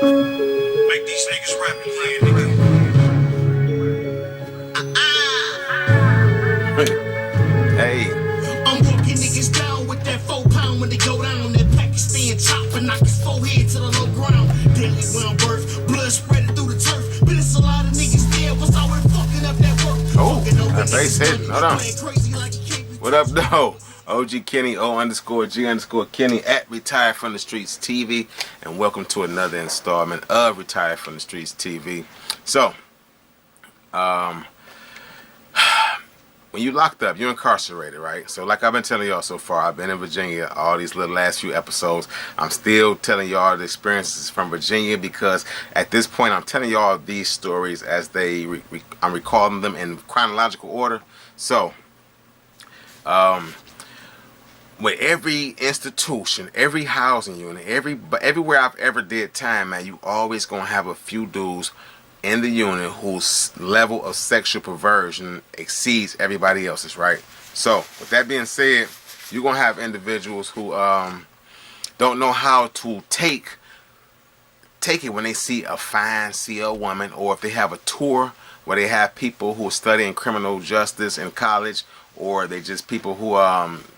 Make these niggas rap again, nigga. Hey, I'm walking niggas down with that 4 pound when they go down. That Pakistan chop and knock his forehead to the low ground. Daily when birth, blood spreading through the turf. But it's a lot of niggas there, what's always fucking up that work. oh, Fucking over that bass niggas hitting. Hold on. playing crazy like a kid. What up, though? OG Kenny, O_G_ Kenny at Retired from the Streets TV, and welcome to another installment of Retired from the Streets TV. So, when you locked up, you're incarcerated, right? So like I've been telling y'all so far, I've been in Virginia all these little last few episodes. I'm still telling y'all the experiences from Virginia because at this point I'm telling y'all these stories as I'm recalling them in chronological order. So, with every institution, every housing unit, everywhere I've ever did time, man, you always gonna have a few dudes in the unit whose level of sexual perversion exceeds everybody else's, right? So, with that being said, you're gonna have individuals who don't know how to take it when they see a woman, or if they have a tour where they have people who are studying criminal justice in college, or they just people who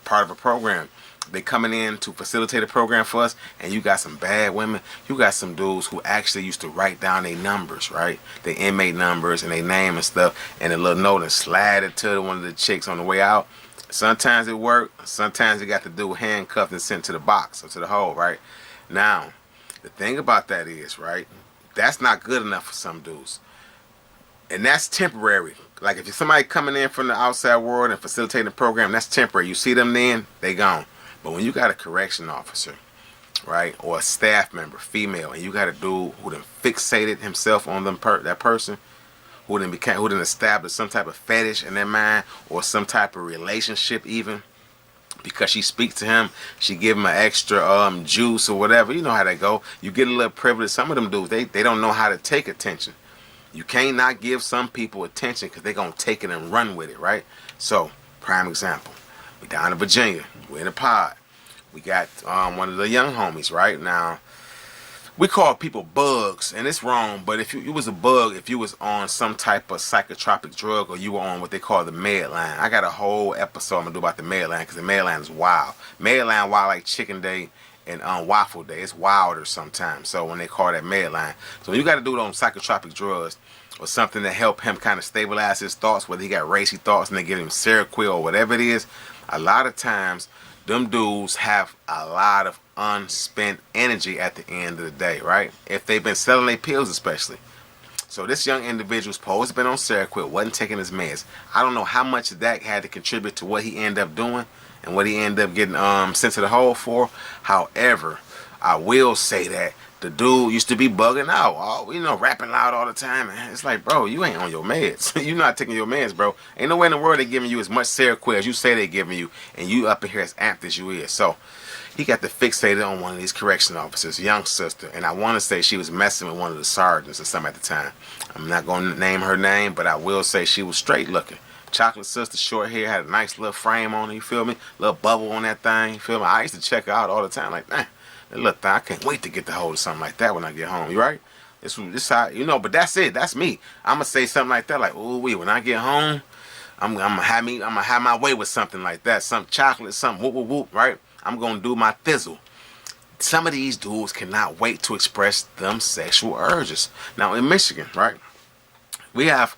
part of a program. They coming in to facilitate a program for us, and you got some bad women. You got some dudes who actually used to write down their numbers, right? Their inmate numbers and their name and stuff, and a little note and slide it to one of the chicks on the way out. Sometimes it worked. Sometimes it got the dude handcuffed and sent to the box or to the hole, right? Now, the thing about that is, right, that's not good enough for some dudes. And that's temporary. Like if you're somebody coming in from the outside world and facilitating the program, that's temporary. You see them then, they gone. But when you got a correction officer, right, or a staff member, female, and you got a dude who done fixated himself on that person, who done established some type of fetish in their mind, or some type of relationship even, because she speaks to him, she give him an extra juice or whatever. You know how that go. You get a little privilege. Some of them dudes, they don't know how to take attention. You can't not give some people attention because they're going to take it and run with it, right? So, prime example. We down in Virginia. We're in a pod. We got one of the young homies, right? Now, we call people bugs, and it's wrong, but if you was a bug, if you was on some type of psychotropic drug, or you were on what they call the Medline. I got a whole episode I'm going to do about the Medline because the Medline is wild. Medline wild like Chicken Day and Waffle Day. It's wilder sometimes. So when they call that Medline. So when you got to do it on psychotropic drugs or something to help him kind of stabilize his thoughts, whether he got racy thoughts and they give him Seroquel or whatever it is, a lot of times them dudes have a lot of unspent energy at the end of the day, right? If they've been selling their pills especially. So this young individual's supposed to been on Seroquel, wasn't taking his meds. I don't know how much of that had to contribute to what he ended up doing and what he ended up getting sent to the hole for. However, I will say that the dude used to be bugging out, rapping loud all the time. Man, it's like, bro, you ain't on your meds. You're not taking your meds, bro. Ain't no way in the world they giving you as much Seroquel as you say they giving you, and you up in here as amped as you is. So he got the fixated on one of these correction officers, young sister, and I want to say she was messing with one of the sergeants or something at the time. I'm not going to name her name, but I will say she was straight looking. Chocolate sister, short hair, had a nice little frame on it, you feel me? Little bubble on that thing, you feel me? I used to check her out all the time, like, man, that little thing, I can't wait to get the hold of something like that when I get home, you right? This how, but that's it, that's me. I'm going to say something like that, like, ooh wee, when I get home, I'm gonna have my way with something like that, some chocolate, something whoop whoop whoop, right? I'm gonna do my thizzle. Some of these dudes cannot wait to express them sexual urges. Now in Michigan, right, we have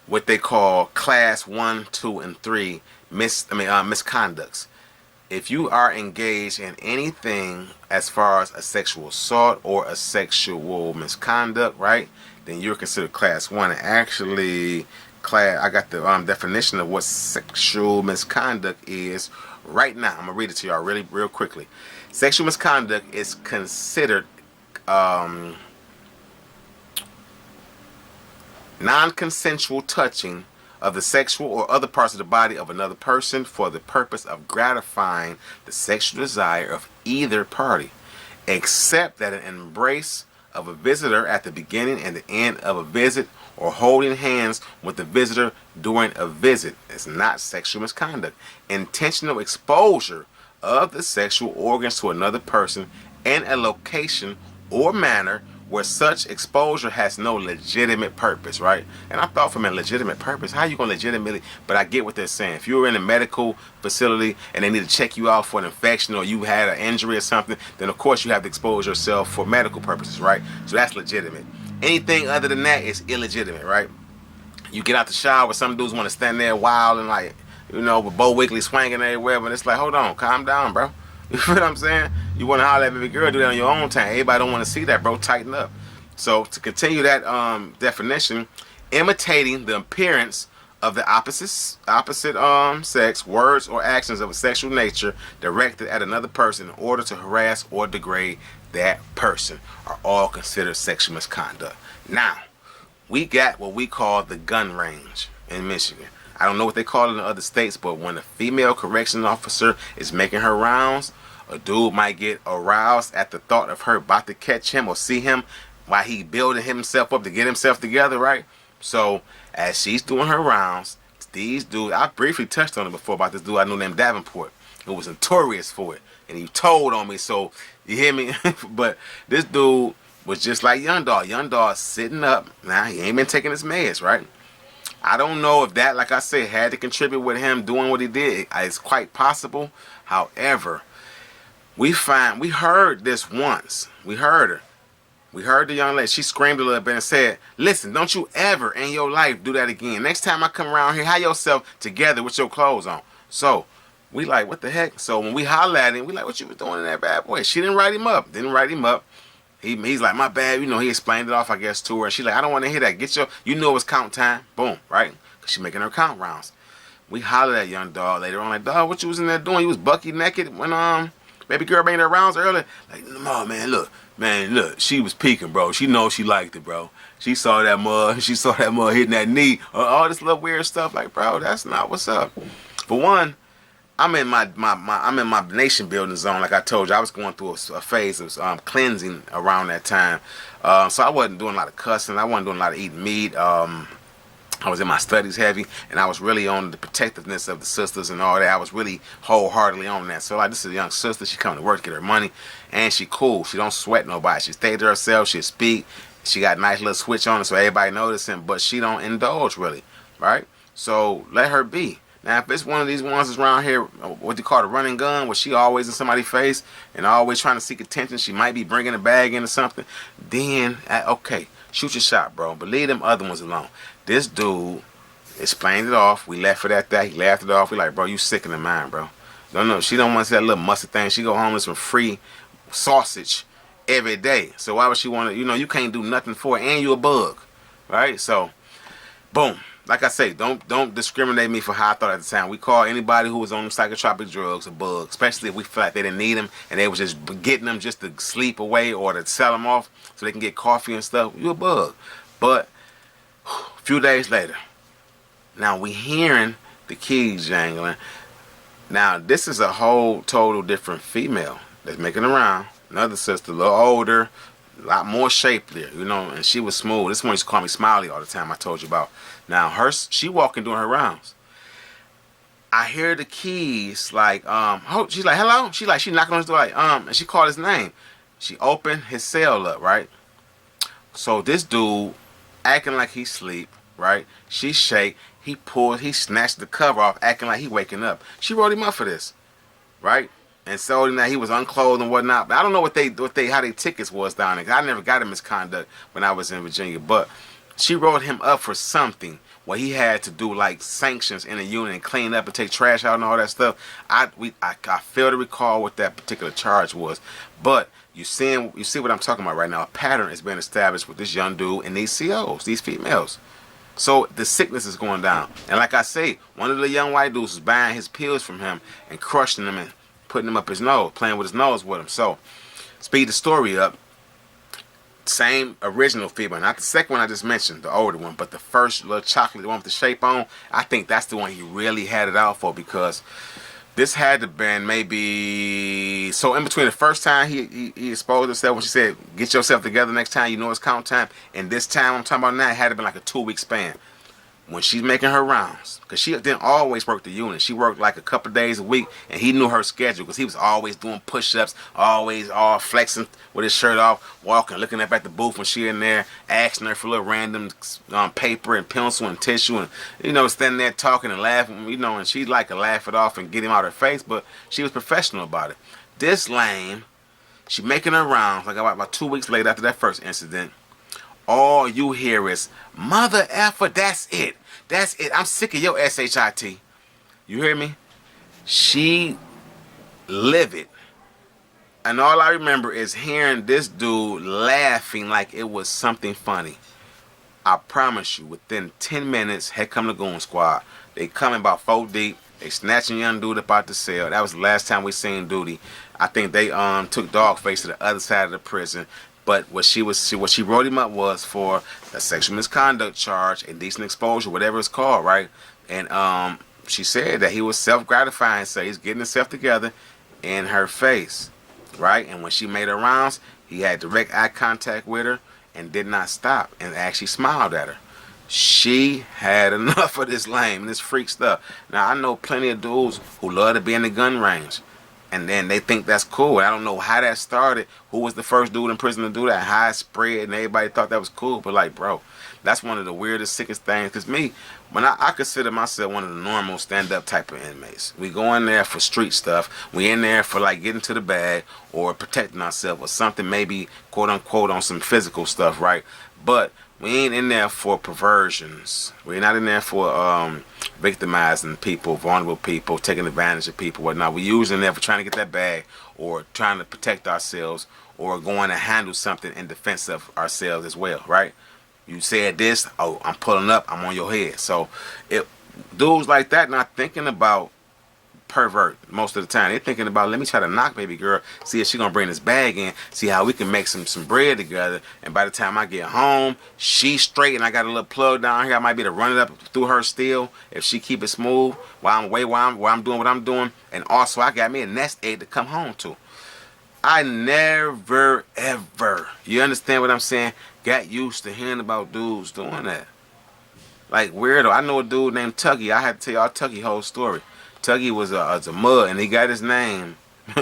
what they call class 1, 2, and 3 misconducts. If you are engaged in anything as far as a sexual assault or a sexual misconduct, right, then you're considered class 1. And actually, I got the definition of what sexual misconduct is right now. I'm gonna read it to y'all real quickly. Sexual misconduct is considered non-consensual touching of the sexual or other parts of the body of another person for the purpose of gratifying the sexual desire of either party, except that an embrace of a visitor at the beginning and the end of a visit, or holding hands with the visitor during a visit, is not sexual misconduct. Intentional exposure of the sexual organs to another person in a location or manner where such exposure has no legitimate purpose, right? And I thought, from a legitimate purpose, how you gonna legitimately? But I get what they're saying. If you're in a medical facility and they need to check you out for an infection, or you had an injury or something, then of course you have to expose yourself for medical purposes, right? So that's legitimate. Anything other than that is illegitimate, right? You get out the shower, some dudes want to stand there wild and like, you know, with Bo Wiggly swinging everywhere, but it's like, hold on, calm down, bro. You feel what I'm saying? You want to holler at baby girl, do that on your own time. Everybody don't want to see that, bro. Tighten up. So to continue that definition, imitating the appearance of the opposite sex, words or actions of a sexual nature directed at another person in order to harass or degrade that person are all considered sexual misconduct. Now, we got what we call the gun range in Michigan. I don't know what they call it in other states, but when a female corrections officer is making her rounds, a dude might get aroused at the thought of her about to catch him or see him while he building himself up to get himself together, right? So as she's doing her rounds, these dudes, I briefly touched on it before about this dude I knew named Davenport, who was notorious for it, and he told on me, so you hear me? But this dude was just like Young Dog. Young Dog sitting up. Now, he ain't been taking his meds, right? I don't know if that, like I said, had to contribute with him doing what he did. It's quite possible. However, we heard this once. We heard her. We heard the young lady. She screamed a little bit and said, listen, don't you ever in your life do that again. Next time I come around here, have yourself together with your clothes on. So we like, what the heck? So when we holler at him, we like, what you was doing in that bad boy? She didn't write him up. He's like, my bad, you know, he explained it off, I guess, to her. And she's like, I don't want to hear that. You know it's count time. Boom, right? Because she's making her count rounds. We hollered at Young Dog later on, like, dog, what you was in there doing? You was bucky naked when baby girl made her rounds earlier. Like, no, man, look, she was peeking, bro. She knows she liked it, bro. She saw that mud hitting that knee. All this little weird stuff. Like, bro, that's not what's up. For one, I'm in my nation building zone. Like I told you, I was going through a phase of cleansing around that time. So I wasn't doing a lot of cussing. I wasn't doing a lot of eating meat. I was in my studies heavy, and I was really on the protectiveness of the sisters and all that. I was really wholeheartedly on that. So like, this is a young sister. She coming to work to get her money, and she cool. She don't sweat nobody. She stay to herself. She speak. She got a nice little switch on her, so everybody noticing. But she don't indulge really, right? So let her be. Now, if it's one of these ones that's around here, what they call a running gun, where she always in somebody's face and always trying to seek attention, she might be bringing a bag in or something, then, okay, shoot your shot, bro. But leave them other ones alone. This dude explained it off. We left it at that. He laughed it off. We like, bro, you sick in the mind, bro. No, she don't want to see that little mustard thing. She go home with some free sausage every day. So why would she want to, you can't do nothing for it, and you a bug, right? So, boom. Like I say, don't discriminate me for how I thought at the time. We call anybody who was on them psychotropic drugs a bug, especially if we feel like they didn't need them and they was just getting them just to sleep away or to sell them off so they can get coffee and stuff. You a bug. But a few days later, now we hearing the keys jangling. Now this is a whole total different female that's making around. Another sister, a little older, a lot more shapelier, and she was smooth. This one used to call me Smiley all the time, I told you about. Now, she walking doing her rounds. I hear the keys, like, she's like, hello? She knocking on his door, like, and she called his name. She opened his cell up, right? So this dude, acting like he sleep, right? She shake, he snatched the cover off, acting like he waking up. She wrote him up for this, right? And told him that he was unclothed and whatnot. But I don't know how they tickets was down there. I never got a misconduct when I was in Virginia. But she wrote him up for something where he had to do like sanctions in a unit and clean up and take trash out and all that stuff. I fail to recall what that particular charge was. But you see what I'm talking about right now. A pattern has been established with this young dude and these COs, these females. So the sickness is going down. And like I say, one of the young white dudes was buying his pills from him and crushing them and putting him up his nose, playing with his nose with him. So, speed the story up. Same original female, not the second one I just mentioned, the older one, but the first little chocolate one with the shape on. I think that's the one he really had it out for, because this had to been maybe, so in between the first time he exposed himself when she said, get yourself together next time, it's count time, and this time I'm talking about now, it had to been like a 2-week span. when she's making her rounds, because she didn't always work the unit. She worked like a couple days a week, and he knew her schedule because he was always doing push-ups, always all flexing with his shirt off, walking, looking up at the booth when she in there, asking her for a little random paper and pencil and tissue, and standing there talking and laughing, and she'd like to laugh it off and get him out of her face, but she was professional about it. This lame, she making her rounds, like about 2 weeks later after that first incident. All you hear is, mother effer, that's it. That's it. I'm sick of your SHIT. You hear me? She livid. And all I remember is hearing this dude laughing like it was something funny. I promise you, within 10 minutes, here come the goon squad. They coming about 4 deep. They snatching young dude up out the cell. That was the last time we seen Duty. I think they took Dogface to the other side of the prison. But what she wrote him up was for a sexual misconduct charge, indecent exposure, whatever it's called, right? And she said that he was self-gratifying, so he's getting himself together in her face, right? And when she made her rounds, he had direct eye contact with her and did not stop and actually smiled at her. She had enough of this lame, this freak stuff. Now, I know plenty of dudes who love to be in the gun range. And then they think that's cool. I don't know how that started. Who was the first dude in prison to do that? How it spread and everybody thought that was cool. But like, bro, that's one of the weirdest, sickest things. Because me, when I consider myself one of the normal stand-up type of inmates. We go in there for street stuff. We in there for like getting to the bag or protecting ourselves or something, maybe quote unquote on some physical stuff, right? But we ain't in there for perversions. We're not in there for victimizing people, vulnerable people, taking advantage of people, whatnot. We usually in there for trying to get that bag or trying to protect ourselves or going to handle something in defense of ourselves as well, right? You said this, oh, I'm pulling up, I'm on your head. So dudes like that not thinking about pervert most of the time. They're thinking about, let me try to knock baby girl, see if she gonna bring this bag in, see how we can make some bread together, and by the time I get home, she's straight and I got a little plug down here. I might be able to run it up through her still if she keep it smooth while I'm doing what I'm doing. And also I got me a nest egg to come home to. I never ever, you understand what I'm saying, got used to hearing about dudes doing that. Like weirdo. I know a dude named Tuggy. I had to tell y'all Tuggy whole story. Tuggy was a mud, and he got his name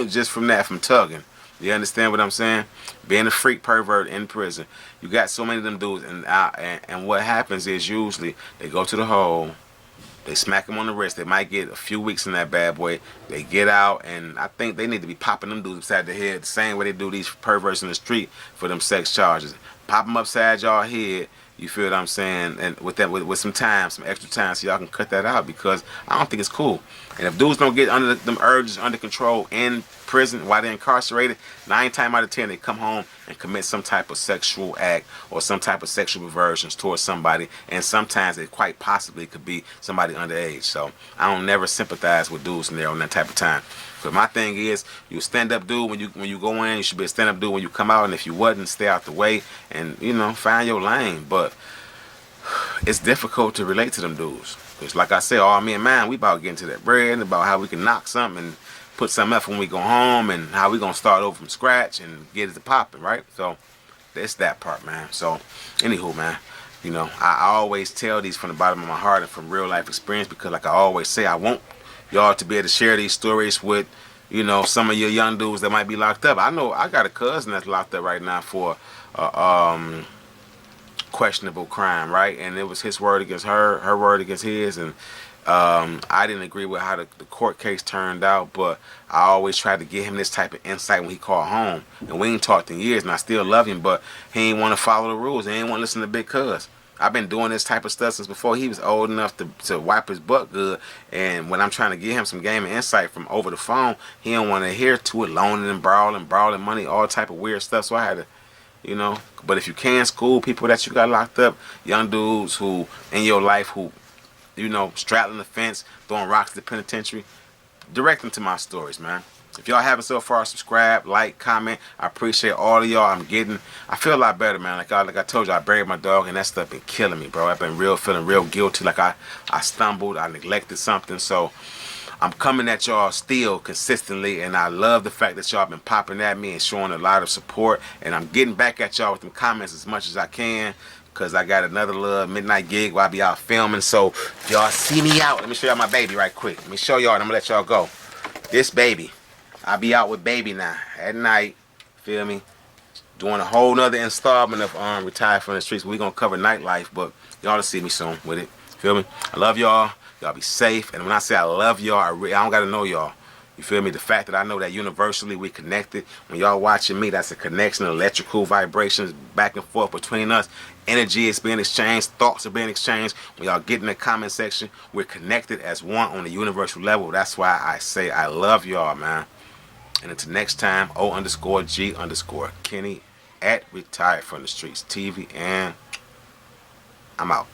just from tugging. You understand what I'm saying? Being a freak pervert in prison. You got so many of them dudes, and what happens is usually they go to the hole, they smack them on the wrist. They might get a few weeks in that bad boy. They get out, and I think they need to be popping them dudes upside the head the same way they do these perverts in the street for them sex charges. Pop them upside y'all head. You feel what I'm saying? And with that, with some time, some extra time, so y'all can cut that out, because I don't think it's cool. And if dudes don't get under them urges under control in prison while they're incarcerated, 9 times out of 10 they come home and commit some type of sexual act or some type of sexual perversions towards somebody, and sometimes it quite possibly could be somebody underage. So I don't never sympathize with dudes in there on that type of time. But my thing is, you a stand-up dude when you go in. You should be a stand-up dude when you come out. And if you wasn't, stay out the way and find your lane. But it's difficult to relate to them dudes. Cause like I said, all me and mine, we about getting to that bread, and about how we can knock something and put something up when we go home, and how we gonna start over from scratch and get it to popping, right? So that's that part, man. So anywho, man, I always tell these from the bottom of my heart and from real life experience, because like I always say, I want y'all to be able to share these stories with, some of your young dudes that might be locked up. I know I got a cousin that's locked up right now for questionable crime, right? And it was his word against her word against his, and I didn't agree with how the court case turned out, but I always tried to give him this type of insight when he called home. And we ain't talked in years, and I still love him, but he ain't want to follow the rules. He ain't want to listen to Big Cuz. I've been doing this type of stuff since before he was old enough to wipe his butt good. And when I'm trying to give him some game and insight from over the phone, he don't want to hear to it, loaning and borrowing money, all type of weird stuff. So I had to, But if you can school people that you got locked up, young dudes who in your life who, straddling the fence, throwing rocks at the penitentiary, direct them to my stories, man. If y'all haven't so far, subscribe, like, comment. I appreciate all of y'all. I feel a lot better, man. Like I told you, I buried my dog, and that stuff been killing me, bro. I've been feeling real guilty. Like I stumbled, I neglected something. So I'm coming at y'all still consistently, and I love the fact that y'all been popping at me and showing a lot of support. And I'm getting back at y'all with them comments as much as I can. because I got another little midnight gig where I be out filming. So if y'all see me out, let me show y'all my baby right quick. Let me show y'all and I'm gonna let y'all go. This baby, I be out with baby now at night, feel me? Doing a whole nother installment of Retired from the Streets. We gonna cover nightlife, but y'all will see me soon with it. Feel me? I love y'all. Y'all be safe. And when I say I love y'all, I don't gotta know y'all. You feel me? The fact that I know that universally we connected. When y'all watching me, that's a connection, electrical vibrations back and forth between us. Energy is being exchanged, thoughts are being exchanged. When y'all get in the comment section, we're connected as one on the universal level. That's why I say I love y'all, man. And until next time, O_G_Kenny at Retired from the Streets TV, and I'm out.